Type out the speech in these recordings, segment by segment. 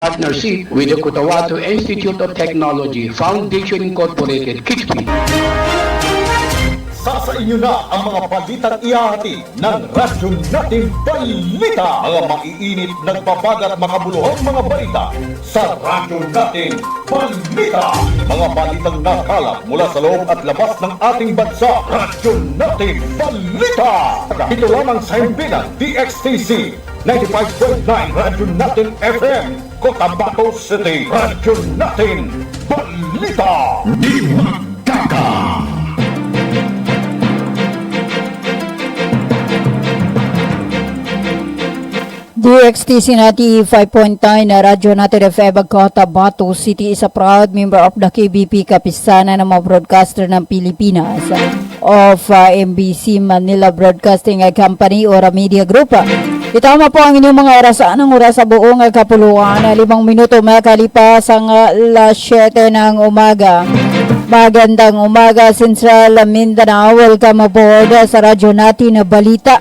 partnership with the Cotabato Institute of Technology Foundation Incorporated, KITFI. Sa inyo na ang mga balitang iahati ng radyo nating balita. Mga maiinit, nagbabagat, makabuluhang mga balita sa radyo nating balita. Mga balitang nakalap mula sa loob at labas ng ating bansa. Radyo nating balita. Ito lamang sa himpilan DXTC 95.9 Radyo natin FM, Cotabato City. Radyo natin balita. Di magkaka. DXTC 95.9 na radyo natin FM Cotabato City is a proud member of the KBP Kapisanan ng mga broadcaster ng Pilipinas of MBC Manila Broadcasting Company or Media Group. Itama po ang inyong mga oras sa buong kapuluan. 5 minuto makalipas ang alas 7 ng umaga. Magandang umaga Central Mindanao. Welcome aboard sa radyo natin na balita.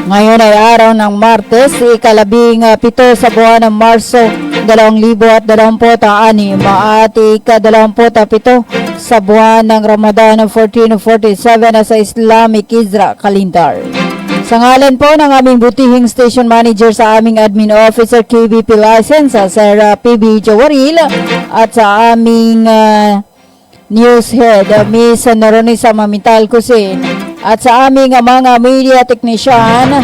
Ngayon ay araw ng Martes, ika-17 sa buwan ng Marso 2026 at ika-27 sa buwan ng Ramadan 1447 sa Islamic Hijra Calendar. Sa ngalan po ng aming butihing station manager sa aming admin officer KBP license, Sir PB Jawaril, at sa aming news head, Miss Noronisa Mamital Kusin, at sa aming mga media technician,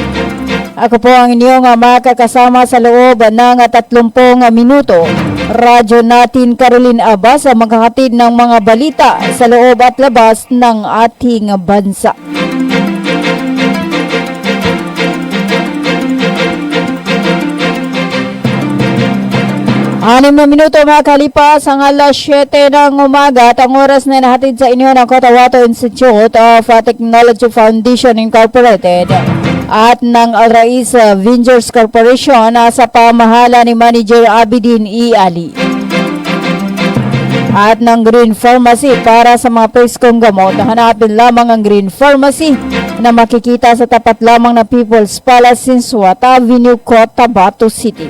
ako po ang inyong makakasama sa loob ng 30 minuto. Radyo natin Caroline Abbas ang maghahatid ng mga balita sa loob at labas ng ating bansa. Anim na minuto makalipas ang alas 7 ng umaga at ang oras na nahatid sa inyo ng Cotabato Institute of Technology Foundation Incorporated at ng Al Rais Ventures Corporation sa pamahala ni Manager Abidin E. Ali at ng Green Pharmacy. Para sa mga preskong gamot, hanapin lamang ang Green Pharmacy na makikita sa tapat lamang na People's Palace, Sinsuat Avenue, Cotabato City.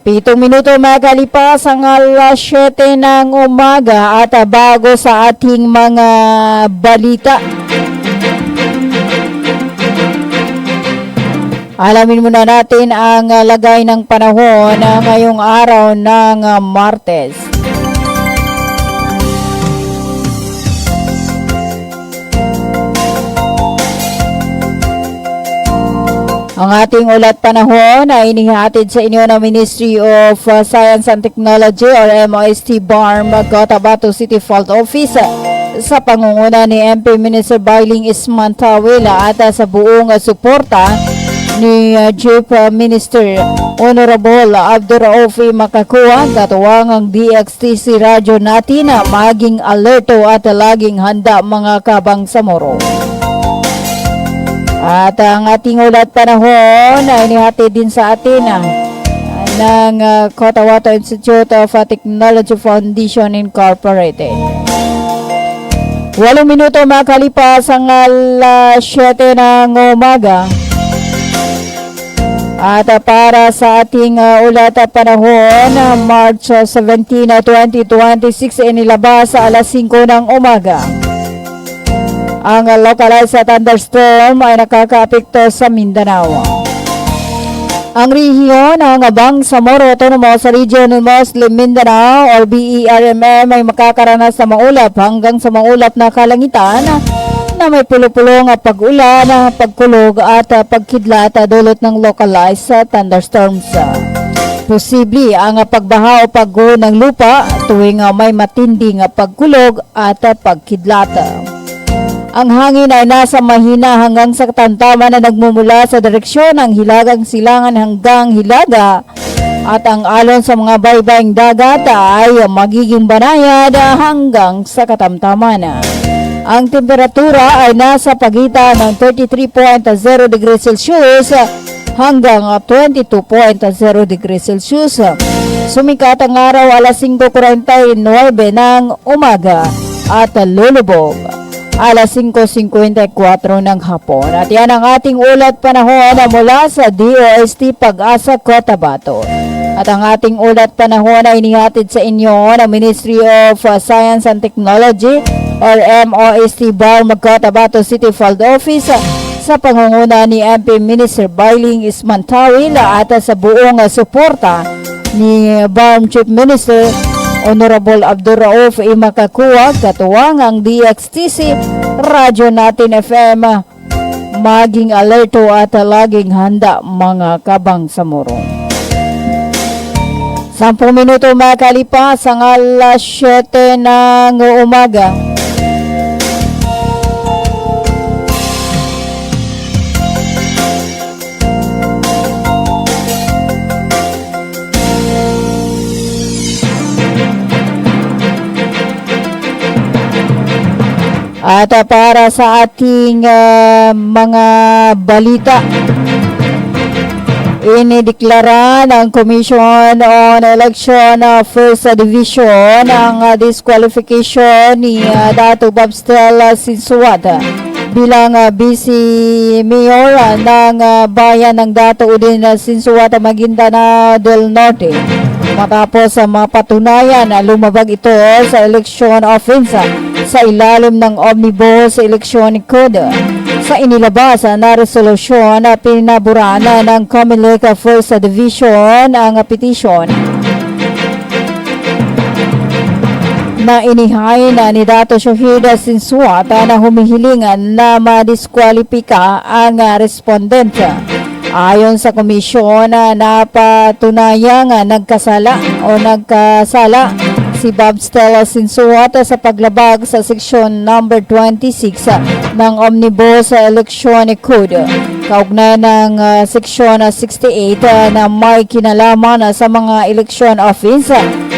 7 minuto makalipas ang alas 7 ng umaga at bago sa ating mga balita, alamin muna natin ang lagay ng panahon ngayong araw ng Martes. Ang ating ulat panahon ay inihatid sa inyo ng Ministry of Science and Technology or MOST BARM Cotabato City Fault Office sa pangunguna ni MP Minister Bailing Ismantawila at sa buong suporta ni Chief Minister Honorable Abdurraouf Makakuha. Katuwang ang DXTC radyo natin na maging alerto at laging handa mga kabangsamoro. At ang ating ulat panahon ay inihatid din sa atin ng Cotabato Institute of Technology Foundation Incorporated. 8 minuto makalipas ang alas 7 ng umaga. At para sa ating ulat panahon, March 17, 2026, inilabas sa alas 5 ng umaga. Ang localized thunderstorm ay nakakaapekto sa Mindanao. Ang rehiyon ng Bangsamoro Autonomous Region ng Muslim Mindanao or BERMM ay makakaranas ng maulap hanggang sa maulap na kalangitan na may pulo-pulong pag-ulan, pagkulog at pagkidlat dulot ng localized thunderstorms. Posible ang pagbaha o pagguho ng lupa tuwing may matinding pagkulog at pagkidlat. Ang hangin ay nasa mahina hanggang sa katamtaman na nagmumula sa direksyon ng Hilagang Silangan hanggang Hilaga at ang alon sa mga baybaying dagat ay magiging banayad hanggang sa katamtaman. Ang temperatura ay nasa pagitan ng 33.0 degrees Celsius hanggang 22.0 degrees Celsius. Sumikat ang araw alas 5:49 ng umaga at lulubog alas 5:54 ng hapon. At yan ang ating ulat panahon na mula sa DOST Pag-asa Cotabato. At ang ating ulat panahon ay inihatid sa inyo ng Ministry of Science and Technology or MOST BARM Cotabato City Field Office sa pangunguna ni MP Minister Bailing Ismantawil at sa buong suporta ni BARM Chief Minister Honorable Abdurrauf Imakakuwag, katuwang ang DXTC, Radyo Natin FM, maging alerto at laging handa mga kabangsamoro. 10 minuto makalipas ang alas 7 ng umaga. At para sa ating mga balita, inideklara ng Commission on Election First Division ang disqualification ni Dato Babstel Sinsuat bilang Vice Mayor ng bayan ng Dato Udin Sinsuat, Maguindanao del Norte, matapos mapatunayan na lumabag ito sa election offense sa ilalim ng Omnibus Election Code. Sa inilabas na resolusyon na pinaburana ng Comelec First Division ang petition na inihain ni Dato Shohid Sinsuat na humihilingan na madiskwalipika ang respondent. Ayon sa komisyon, napatunayang nagkasala si Babstel Sinsuat sa paglabag sa seksyon number 26 ng Omnibus Election Code, kaugnay ng seksyon 68 na may kinalaman sa mga election offense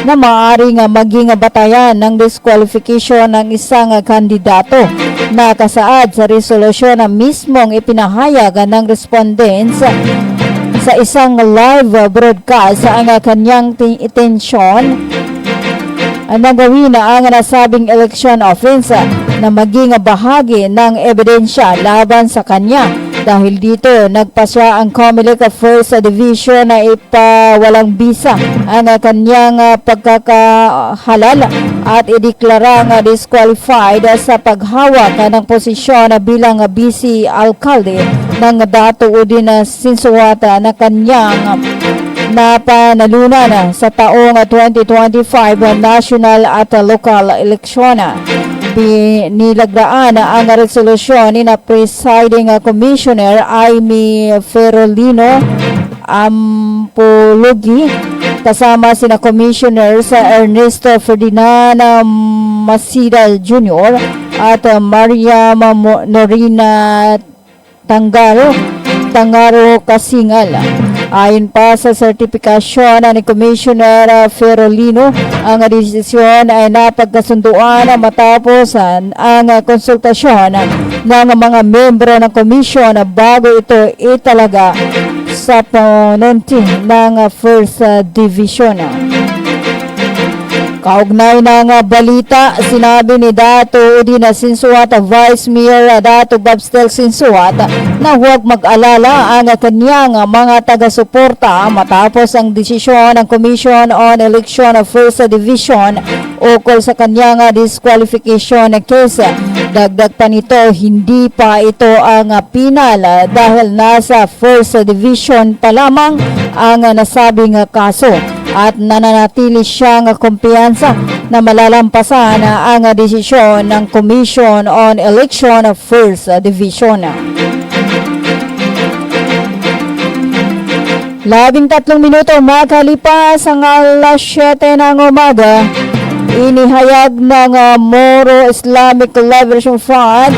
na maaaring maging batayan ng disqualification ng isang kandidato na kasaad sa resolusyon na mismong ipinahayag ng respondents sa isang live broadcast ang kanyang intensyon na gawin ang nasabing election offense na maging bahagi ng ebidensya laban sa kanya. Dahil dito, nagpasya ang Comelec First Division na ipawalang bisa ang kanyang pagkakahalal at ideklarang disqualified sa paghawak ng posisyon bilang Vice Alcalde ng Dato Udin Sinsuat na kanyang napanalunan sa taong 2025 national at local eleksyon. Nilagdaan ang resolusyon ni na Presiding Commissioner Amy Ferolino Ampologi kasama sina Commissioners Ernesto Ferdinand Masida Jr. at Mariam Norina Tangaro Kasingal. Ayon pa sa sertifikasyon ni Commissioner Ferolino, ang desisyon ay napagkasunduan matapos ang konsultasyon ng mga membro ng komisyon bago ito italaga sa panunti ng First Division. Kaugnay ng balita, sinabi ni Dato Udin Sinsuat, Vice Mayor Dato Babstel Sinsuat, na huwag mag-alala ang kanyang mga taga-suporta matapos ang desisyon ng Commission on Election First Division ukol sa kanyang disqualification case. Dagdag pa nito, hindi pa ito ang pinal dahil nasa First Division pa lamang ang nasabing kaso at nananatili siyang kumpiyansa na malalampasan ang desisyon ng Commission on Election First Division. 13 minuto makalipas ang alas 7 ng umaga, inihayag ng Moro Islamic Liberation Front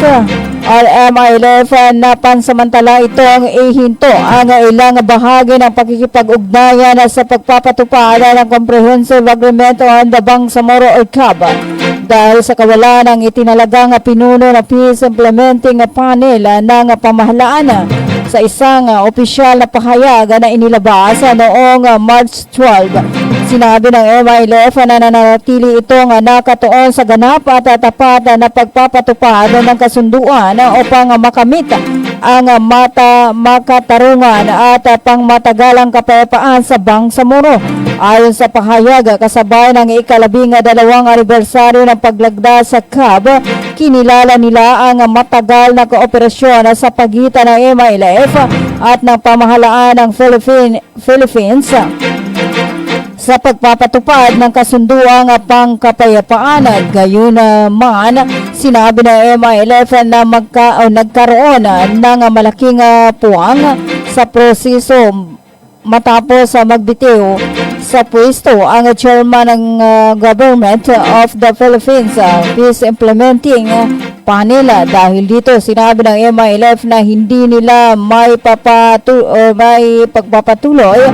or MILF na pansamantala itong ihinto ang ilang bahagi ng pakikipag-ugnayan sa pagpapatupad ng Comprehensive Agreement on the Bangsamoro or CAB dahil sa kawalan ng itinalagang pinuno na Peace Implementing Panel ng pamahalaan sa isang opisyal na pahayag na inilabas noong March 12. Sinabi ng MILF na nananatili itong nakatuon sa ganap at tapat na pagpapatupad ng kasunduan upang makamit ang makatarungan at pangmatagalang kapayapaan sa Bangsamoro. Ayon sa pahayag, kasabay ng ika-12 anibersaryo ng paglagda sa CAB, kinilala nila ang matagal na kooperasyon sa pagitan ng MILF at ng pamahalaan ng Philippines sa pagpapatupad ng kasunduang pangkapayapaan. Gayunman, sinabi ng MILF na nagkaroon ng malaking puwang sa proseso matapos magbitiw sa pwesto ang chairman ng Government of the Philippines Peace Implementing Panel. Dahil dito, sinabi ng MILF na hindi nila may pagpapatuloy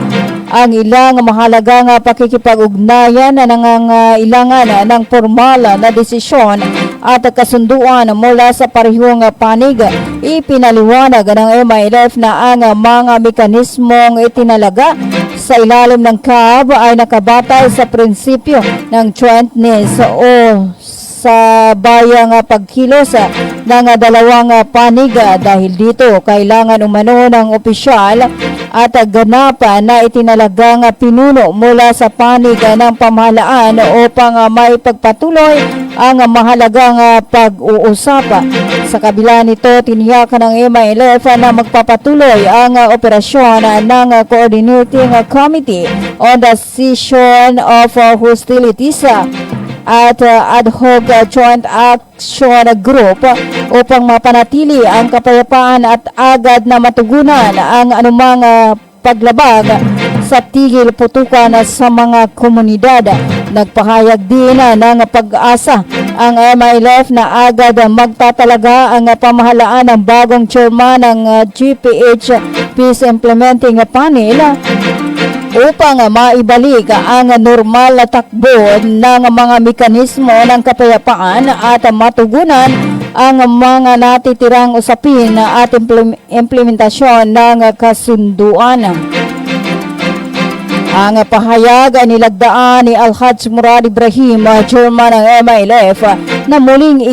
ang ilang mahalagang pakikipag-ugnayan na nangangailangan ng formal na desisyon at kasunduan mula sa parehong panig. Ipinaliwanag ng MILF na ang mga mekanismong itinalaga sa ilalim ng CAB ay nakabatay sa prinsipyo ng jointness o sa bayang pagkilos ng dalawang panig. Dahil dito, kailangan umano ng opisyal at ganap na itinalagang pinuno mula sa panig ng pamahalaan upang may pagpatuloy ang mahalagang pag-uusap. Sa kabila nito, tiniyak ng MILF na magpapatuloy ang operasyon ng Coordinating Committee on the Cessation of Hostilities at Ad Hoc Joint Action Group upang mapanatili ang kapayapaan at agad na matugunan ang anumang paglabag sa tigil putukan sa mga komunidad. Nagpahayag din ng pag-asa ang MILF na agad magtatalaga ang pamahalaan ng bagong chairman ng GPH Peace Implementing Panel upang maibalik ang normal na takbo ng mga mekanismo ng kapayapaan at matugunan ang mga natitirang usapin at implementasyon ng kasunduan. Ang pahayag ay nilagdaan ni Alhaj Murad Ibrahim, chairman ng MILF, na muling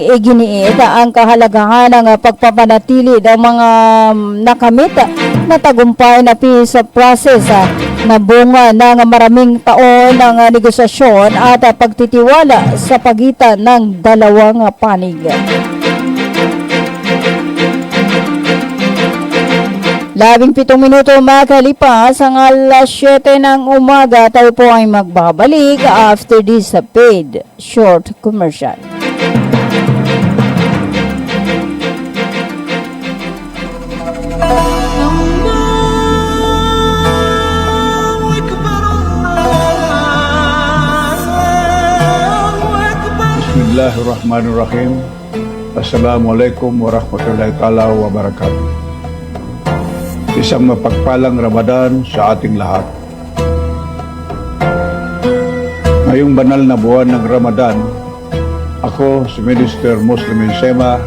iginiit ang kahalagahan ng pagpapanatili ng mga nakamit na tagumpay na peace process na bunga ng maraming taon ng negosasyon at pagtitiwala sa pagitan ng dalawang panig. 17 minuto makalipas ang alas 7 ng umaga, tayo po ay magbabalik after this paid short commercial. Bismillahirrahmanirrahim. Assalamualaikum warahmatullahi ta'ala wabarakatuh. Isang mapagpalang Ramadan sa ating lahat. Ngayong banal na buwan ng Ramadan, ako si Minister Muslim Insema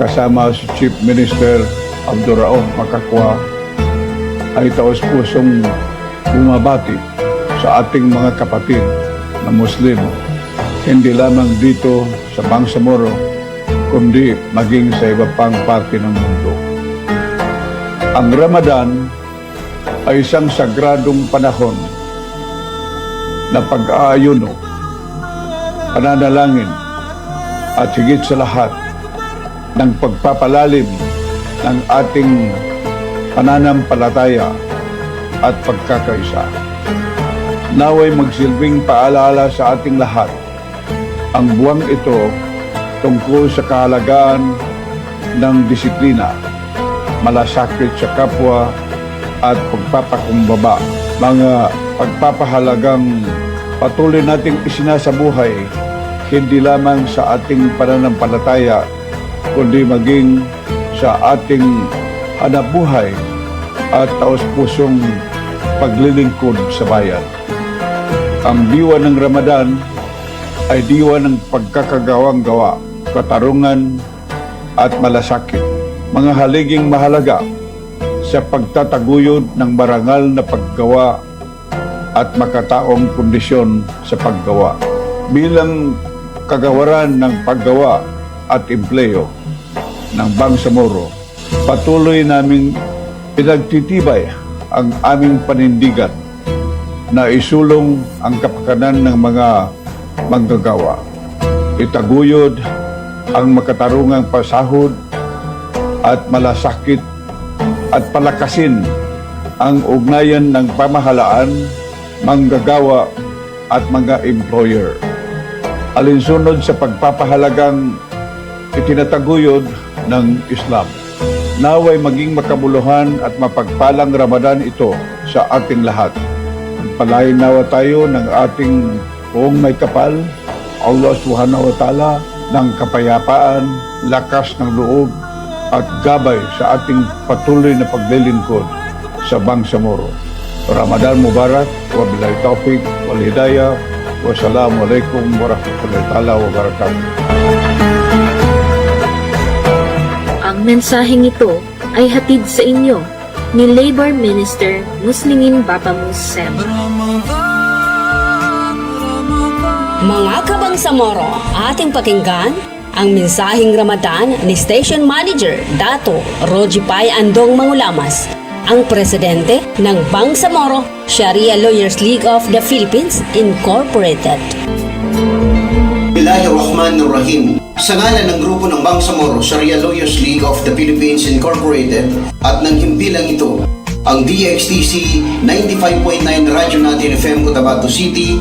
kasama si Chief Minister Abdurrauf Makakwa ay taos-pusong bumabati sa ating mga kapatid na Muslim, hindi lamang dito sa Bangsamoro kundi maging sa iba pang parte ng mundo. Ang Ramadan ay isang sagradong panahon na pag-aayuno, pananalangin at higit sa lahat ng pagpapalalim ng ating pananampalataya at pagkakaisa. Naway magsilbing paalala sa ating lahat ang buwang ito tungkol sa kahalagaan ng disiplina, malasakit sa kapwa at pagpapakumbaba. Mga pagpapahalagang patuloy nating isinasabuhay hindi lamang sa ating pananampalataya kundi maging sa ating hanapbuhay at taos-pusong paglilingkod sa bayan. Ang diwa ng Ramadan ay diwa ng pagkakagawang-gawa, katarungan at malasakit. Mga haliging mahalaga sa pagtataguyod ng marangal na paggawa at makataong kondisyon sa paggawa. Bilang kagawaran ng paggawa at empleyo ng Bangsamoro, patuloy naming pinagtitibay ang aming panindigan na isulong ang kapakanan ng mga manggagawa. Itaguyod ang makatarungang pasahod at malasakit at palakasin ang ugnayan ng pamahalaan, manggagawa at mga employer. Alinsunod sa pagpapahalagang itinataguyod ng Islam. Naway maging makabuluhan at mapagpalang Ramadan ito sa ating lahat. Palain nawa tayo ng ating buong may kapal, Allah Subhanahu wa Ta'ala, ng kapayapaan, lakas ng loob at gabay sa ating patuloy na paglilingkod sa Bangsamoro. Ramadan Mubarak, wabillahi taufiq, wal hidayah, wassalamualaikum warahmatullahi ta'ala wabarakatuh. Ang mensaheng ito ay hatid sa inyo ni Labor Minister Muslimin Babamus Sem. Mga kabangsamoro, ating pakinggan ang mensaheng Ramadan ni Station Manager Dato Roji Pai Andong Mangulamas, ang presidente ng Bangsamoro Sharia Lawyers League of the Philippines Incorporated. Bismillahirrahmanirrahim. Sa ngalan ng grupo ng Bangsamoro Sharia Lawyers League of the Philippines Incorporated at ng himpilang ito, ang DXTC 95.9 Radyo Natin FM Cotabato City,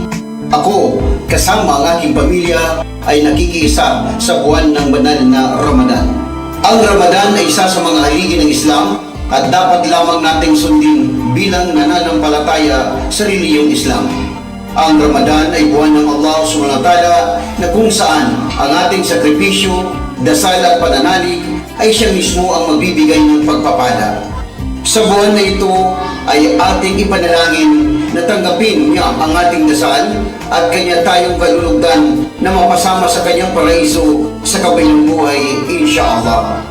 ako, kasama ang aking pamilya, ay nakikiisa sa buwan ng banal na Ramadan. Ang Ramadan ay isa sa mga haligi ng Islam at dapat lamang nating sundin bilang nananampalataya sa reliyong Islam. Ang Ramadan ay buwan ng Allah Subhanahu wa Ta'ala na kung saan ang ating sakripisyo, dasal at pananalig ay siya mismo ang magbibigay ng pagpapala. Sa buwan na ito ay ating ipanalangin na tanggapin niya ang ating dasal at kanya tayong kalulugdan na mapasama sa kanyang paraiso sa kabilang buhay, insyaallah.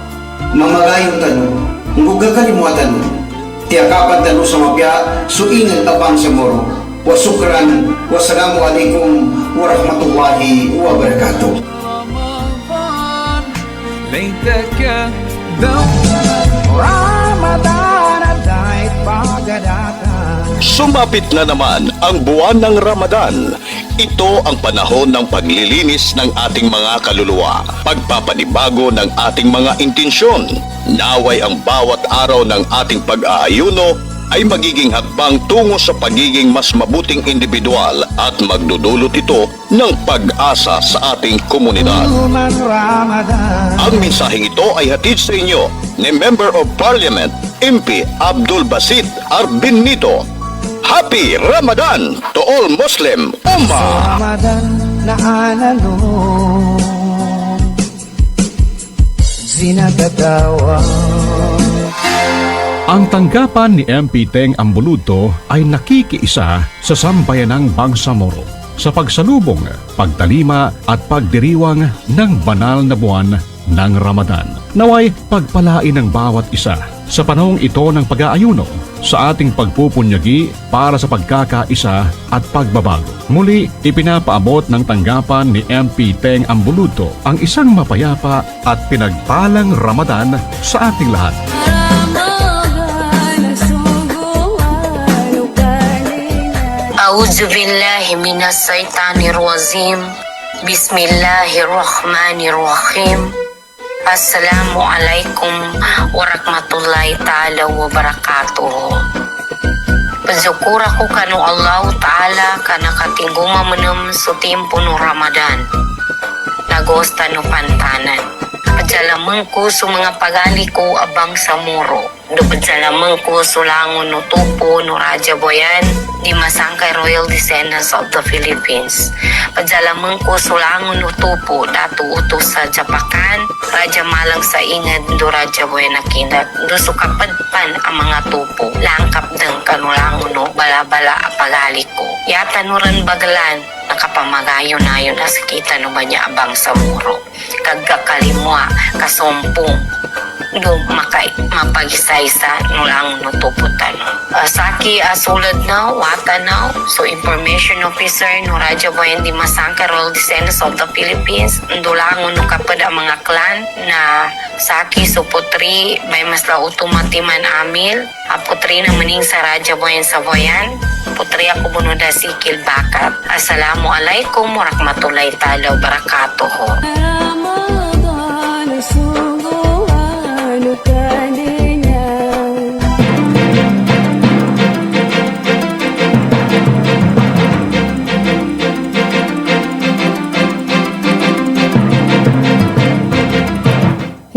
Mamagayong tanong, huwag kalimutan mo, tiyakapan tanong sa mapya, suingan abang sa moro. Wasukran, wassalamu alaikum warahmatullahi wabarakatuh. Sumapit na naman ang buwan ng Ramadan. Ito ang panahon ng paglilinis ng ating mga kaluluwa, pagpapanibago ng ating mga intensyon. Naway ang bawat araw ng ating pag-aayuno ay magiging hakbang tungo sa pagiging mas mabuting individual at magdudulot ito ng pag-asa sa ating komunidad. Ang mensaheng ito ay hatid sa inyo ni Member of Parliament MP Abdul Basit Arbin Nito. Happy Ramadan to all Muslim Ummah! Ramadan na analog zinagagawa. Ang tanggapan ni MP Teng Ambuluto ay nakikiisa sa sambayanang Bangsamoro sa pagsalubong, pagtalima at pagdiriwang ng banal na buwan ng Ramadan. Naway pagpalain ng bawat isa sa panahong ito ng pag-aayuno sa ating pagpupunyagi para sa pagkakaisa at pagbabago. Muli, ipinapaabot ng tanggapan ni MP Teng Ambuluto ang isang mapayapa at pinagpalang Ramadan sa ating lahat. A'udzu billahi minas syaitanir rajim. Bismillahirrahmanirrahim. Assalamualaikum warahmatullahi ta'ala wabarakatuh. Pansukura ko kanu Allah Ta'ala kana katingguma menem sa timpo no Ramadan. Nagosta no pantanan. Padyalamang ko sa mga pagali ko abang sa muro. Padyalamang ko sa langon no tupo no Raja Boyan di Masangkay Royal Descendants of the Philippines. Padyalamang ko sa langon no tupo datu utos sa Japakan Raja Malang sa ingad do Raja Boyan na kinat. Do sukapadpan ang mga tupo. Langkap dang kanulangon no balabala a pagali ko. Yata no ran bagalan nakapamagayon na yun as kita no ba niya abang sa muro. Kagkakalimwa, kasumpong, do mapag-isa-isa no lang no tuputan. Saki sulad na, wata na, so information officer no Radyo Bayan di Masangka Royal Descendants of the Philippines, ndulangon no kapad ang mga clan na Saki so putri may masla utumatiman amil, putri na maning sa Radyo Bayan sa Bayan, putri ako bunuda si Kilbakat. Assalamualaikum warahmatullahi taala wabarakatuh.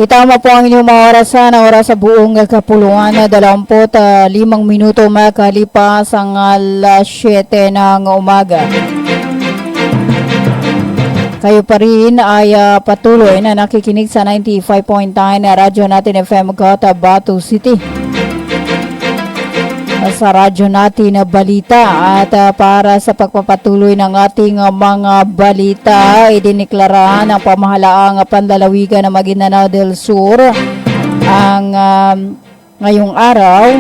Itama po ang inyong mga orasan, oras sa buong kapuluan na 25 minuto makalipas ang alas 7 ng umaga. Kayo pa rin ay patuloy na nakikinig sa 95.9 na radyo natin FM Cotabato City. Sa radyo natin na balita at para sa pagpapatuloy ng ating mga balita, idiniklara ng pamahalaang panlalawigan ng Maguindanao del Sur ang ngayong araw,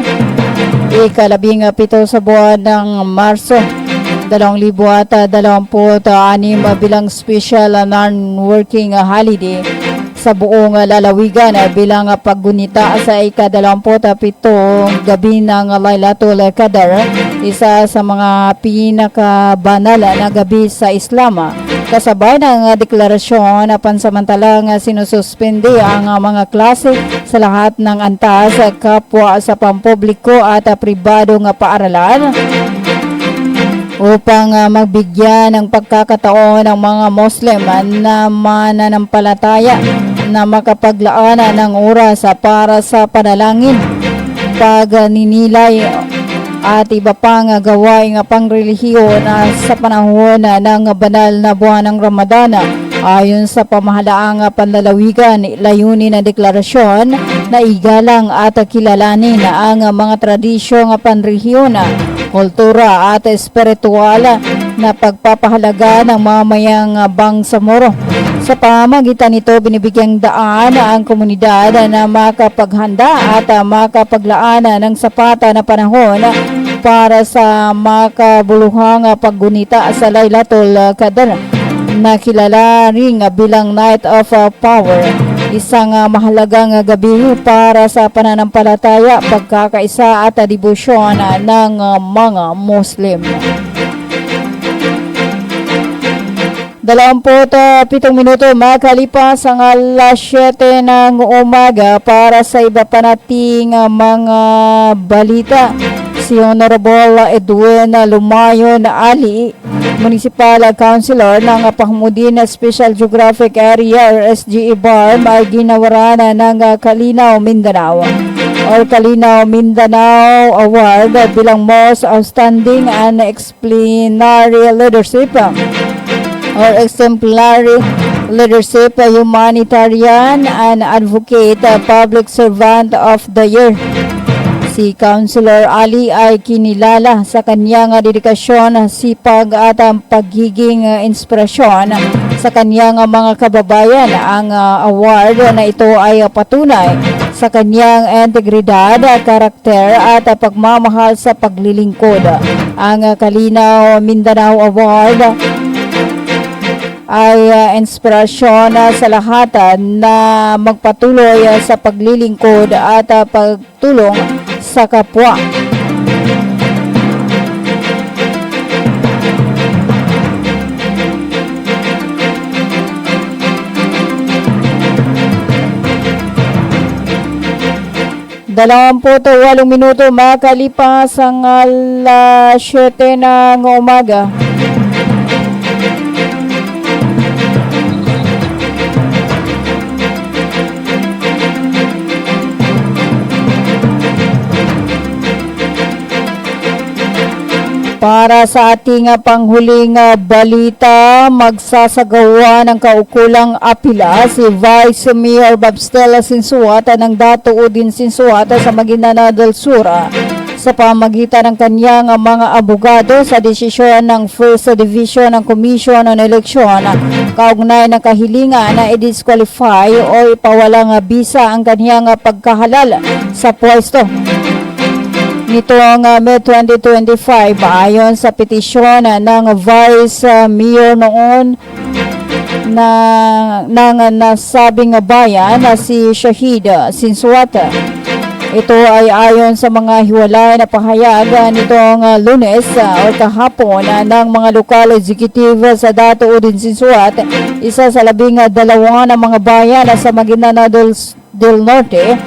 ika-17 sa buwan ng Marso 2026 bilang special non-working holiday sa buong lalawigan bilang paggunita sa ika-27 gabi ng Laylatul Qadr, isa sa mga pinakabanal na gabi sa Islam. Kasabay ng deklarasyon na pansamantalang sinususpende ang mga klase sa lahat ng antas, kapwa sa pampubliko at pribadong paaralan upang magbigyan ng pagkakataon ng mga Muslim na mananampalataya na makapaglaan ng oras para sa panalangin, pagninilay at iba pang gawaing pangrelihiyon sa panahon ng banal na buwan ng Ramadan. Ayon sa pamahalaang panlalawigan, layunin ng deklarasyon na igalang at kilalanin ang mga tradisyong panrehiyon, kultura at espiritual na pagpapahalaga ng mamayang Bangsamoro. Sa pamagitan nito, binibigyang daan ang komunidad na makapaghanda at makapaglaan ng sapat na panahon para sa makabuluhang paggunita sa Laylatul Qadr, na kilala ring bilang Night of Power, isang mahalagang gabi para sa pananampalataya, pagkakaisa at debosyon ng mga Muslim. 27 minuto makalipas ang alas 7 ng umaga. Para sa iba pa nating mga balita, si Honorable Edwin Lumayon Ali, Municipal Councilor ng Pahmudin Special Geographic Area or SGE BARM, ay ginawaran ng Kalinaw Mindanao or Kalinaw Mindanao Award bilang Most Outstanding and Exemplary Leadership Humanitarian and Advocate Public Servant of the Year. Si Councilor Ali ay kinilala sa kanyang dedikasyon, sipag at pagiging inspirasyon sa kanyang mga kababayan. Ang award na ito ay patunay sa kanyang integridad, karakter at pagmamahal sa paglilingkod. Ang Kalinaw Mindanao Award ay inspirasyon sa lahat na magpatuloy sa paglilingkod at pagtulong sa kapwa. Dalawamput 8 minuto makalipas ang alas 7 ng umaga. Para sa ating panghuling balita, magsasagawa ng kaukulang apila si Vice Mayor Babstella Sinsuat ng Dato Udin Sinsuat sa Maguindanao del Sur sa pamagitan ng kanyang mga abogado sa desisyon ng First Division ng Commission on Election kaugnay ng kahilingan na i-disqualify o ipawalang bisa ang kanyang pagkahalal sa pwesto. Nitong May 2025, ayon sa petisyon ng Vice Mayor noon ng nasabing bayan na si Shahid Sinsuat. Ito ay ayon sa mga hiwalay na pahayag nitong Lunes o kahapon ng mga lokal executive sa Dato Udin Sinsuat, isa sa 12 na mga bayan sa Maguindanao del Norte,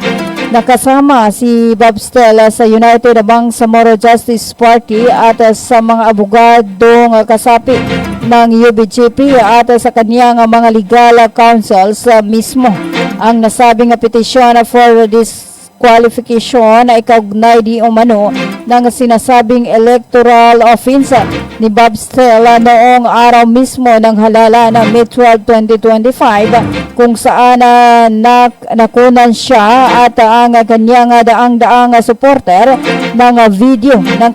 nakasama si Bob Stella sa United Bangsamoro Justice Party at sa mga abogadong kasapi ng UBGP at sa kaniyang mga legal counsels mismo. Ang nasabing petisyon for disqualification ay kaugnay di umano ng sinasabing electoral offense ni Bob Stella noong araw mismo ng halala ng May 12, 2025 kung saan nakunan siya at ang kanyang daang-daang supporter ng video ng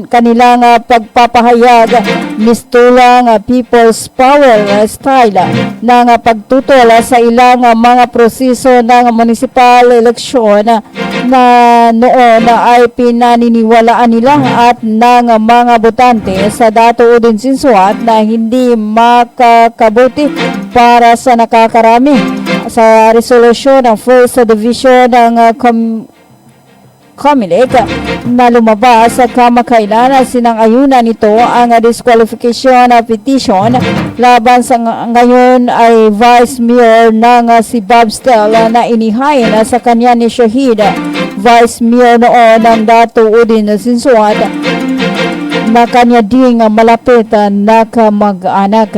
kanilang pagpapahayag mistulang People's Power style ng pagtutol sa ilang mga proseso ng municipal election na noon ay pinaniniwalaan nila at ng mga botante sa Dato Udin Sinsuat na hindi makakabuti para sa nakakarami. Sa resolusyon ng First Division ng COMELEC na lumabas sa kamakailan, sinang-ayunan nito ang disqualification petition laban sa ngayon ay Vice Mayor ng si Bob Stella na inihain sa kanya ni Shahid, Vice Mayor noon ng Dato Udin Sinsuat, na kanya ding malapit na kamag-anak.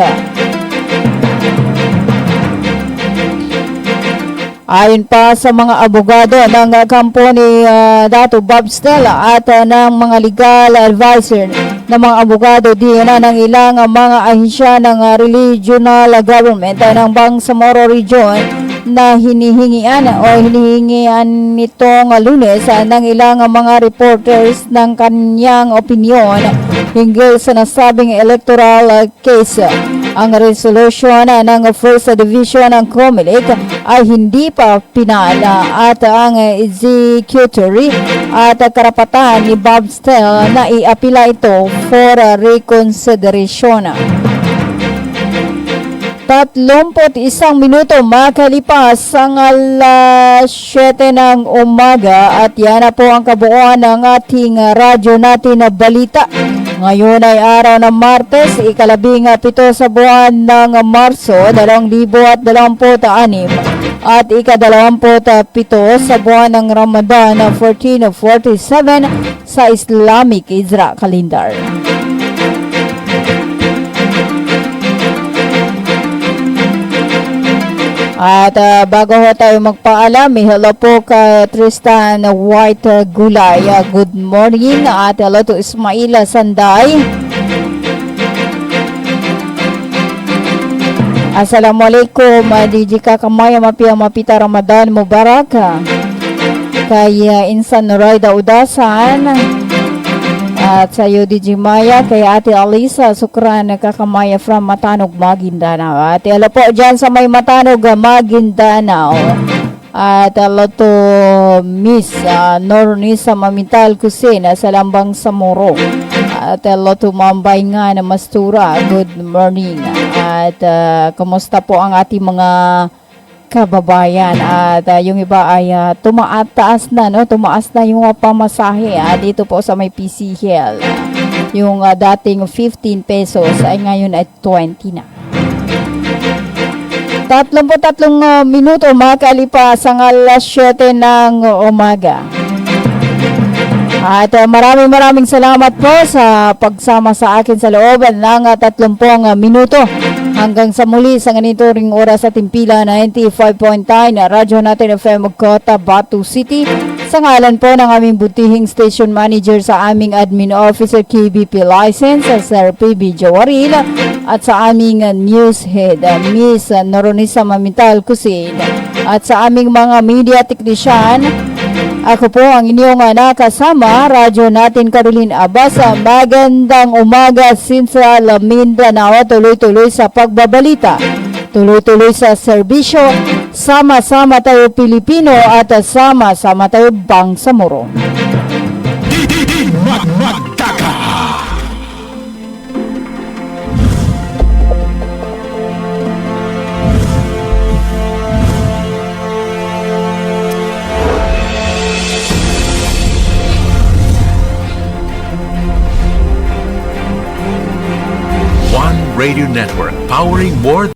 Ayon pa sa mga abogado ng kampo ni Dato Bob Stella at ng mga legal advisor ng mga abogado din ng ilang mga ahensya ng regional government ng Bangsamoro Region na hinihingian nitong Lunes ng ilang mga reporters ng kanyang opinyon hinggil sa nasabing electoral case. Ang resolution ng First Division ng COMELEC ay hindi pa pinala at ang executory at karapatan ni Bob Stella na iapila ito for reconsideration. 31 minuto makalipas ang alas 7 ng umaga at yan na po ang kabuuan ng ating radyo natin na balita. Ngayon ay araw ng Martes, ika-17 sa buwan ng Marso 2026 at ika-27 sa buwan ng Ramadan 1447 sa Islamic Hijra Calendar. At bago ho tayo magpaalam, hello po kay Tristan White Gulay. Good morning at hello to Ismaila Sanday. Assalamualaikum DJ Kakamaya mapita Ramadan Mubarak. Kay Insan Noraida Udasan. At sa iyo DJ Maya, kay Ate Alisa Sukran Kakamaya from Matanog, Maguindanao. At hello po dyan sa may Matanog, Maguindanao. At hello to Miss Nornisa Mamital Kusina sa Lambang Samoro. At hello to Mambay nga na Mastura, good morning. At kumusta po ang ating mga kababayan at yung iba ay tumaas na yung pamasahe dito po sa may PCL. Yung dating 15 pesos ay ngayon ay 20 na. 33 minuto makalipas ang alas 7 ng umaga. At maraming salamat po sa pagsama sa akin sa loob ng 30 minuto. Hanggang sa muli sa ganito ring oras sa Timpila 95.9 na radyo natin FM Cotabato City. Sa ngalan po ng aming butihing station manager sa aming admin officer KBP license, Sir PB Jawaril, at sa aming news head, Miss Noronisa Mamital Kusin, at sa aming mga media technician, Ako po ang inyong nakasama, Radyo Natin Caroline Abasa. Magandang umaga, Central Mindanao. Tuloy-tuloy sa pagbabalita. Tuloy-tuloy sa serbisyo. Sama-sama tayo Pilipino at sama-sama tayo Bangsamoro. One Radio Network, powering more